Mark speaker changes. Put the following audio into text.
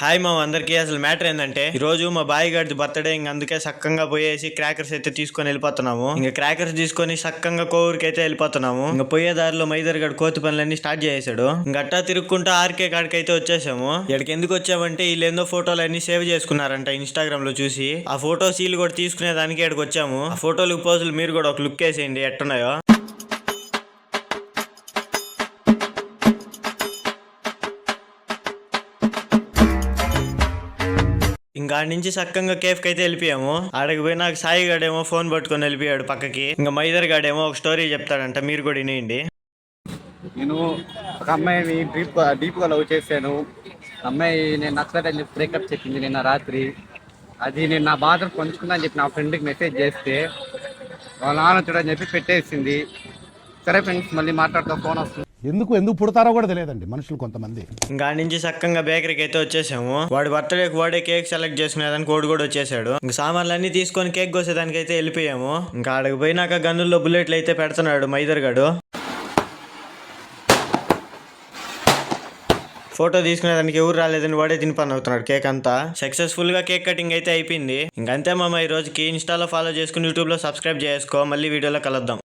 Speaker 1: Hi మా అందరికి అసలు మ్యాటర్ ఏంటంటే ఈ రోజు మా బాయ్ గారి బర్త్డే ఇంక అందుకే సక్కంగా పోయేసి క్రాకర్స్ అయితే తీసుకొని వెళ్ళిపోతున్నాము. ఇంకా క్రాకర్స్ తీసుకొని సక్కంగా కోవూరుకి అయితే వెళ్ళిపోతున్నాము. ఇంకా పోయే దారిలో మైదర్ గడు కోతి పనులన్నీ స్టార్ట్ చేసాడు. ఇంకా అట్టా తిరుక్కుంటూ ఆర్కే కాడికి అయితే వచ్చేసాము. ఇక్కడికి ఎందుకు వచ్చామంటే వీళ్ళు ఏందో ఫోటోలు అన్ని సేవ్ చేసుకున్నారంట ఇన్స్టాగ్రామ్ లో చూసి. ఆ ఫోటో సీల్ కూడా తీసుకునే దానికి ఇక్కడికి వచ్చాము. ఆ ఫోటోలు పోజులు మీరు కూడా ఒక లుక్ వేసేయండి ఎట్టున్నాయో. ఇంకా ఆడి నుంచి సక్కంగా కేఫ్ కి అయితే వెళ్ళిపోయాము. ఆడికి పోయి నాకు సాయి గాడేమో ఫోన్ పట్టుకొని వెళ్ళిపోయాడు పక్కకి. ఇంకా మైదర్ గాడేమో ఒక స్టోరీ చెప్తాడంట, మీరు కూడా వినేయండి.
Speaker 2: నేను ఒక అమ్మాయిని డీప్గా లవ్ చేశాను. అమ్మాయి నేను నచ్చలేదని చెప్పి బ్రేకప్ చెప్పింది నిన్న రాత్రి. అది నేను నా బాధను పంచుకున్నా అని చెప్పి నా ఫ్రెండ్కి మెసేజ్ చేస్తే వాళ్ళ నాన్న చూడని చెప్పి పెట్టేసింది. సరే ఫ్రెండ్స్, మళ్ళీ మాట్లాడుతూ ఫోన్ వస్తుంది.
Speaker 3: ఎందుకు పుడతారో కూడా తెలియదండి మనుషులు కొంతమంది.
Speaker 1: ఇంకా నుంచి సక్కంగా బేకరీకి అయితే వచ్చేసాము. వాడి బర్త్డేకి వాడే కేక్ సెలెక్ట్ చేసుకునేదానికి కోడి కూడా వచ్చేసాడు. ఇంకా సామాన్లు అన్ని తీసుకొని కేక్ కోసేదానికి అయితే వెళ్ళిపోయాము. ఇంకా ఆడికి పోయినాక గన్నుల్లో బుల్లెట్లు అయితే పెడుతున్నాడు మైదర్ గాడు. ఫోటో తీసుకునేదానికి ఎవరు రాలేదని వాడే తిని పని అవుతున్నాడు. కేక్ అంతా సక్సెస్ఫుల్ గా కేక్ కటింగ్ అయితే అయిపోయింది. ఇంకంతే మామ ఈ రోజుకి. ఇన్స్టాలో ఫాలో చేసుకుని యూట్యూబ్ లో సబ్స్క్రైబ్ చేసుకో. మళ్ళీ వీడియోలో కలుద్దాం.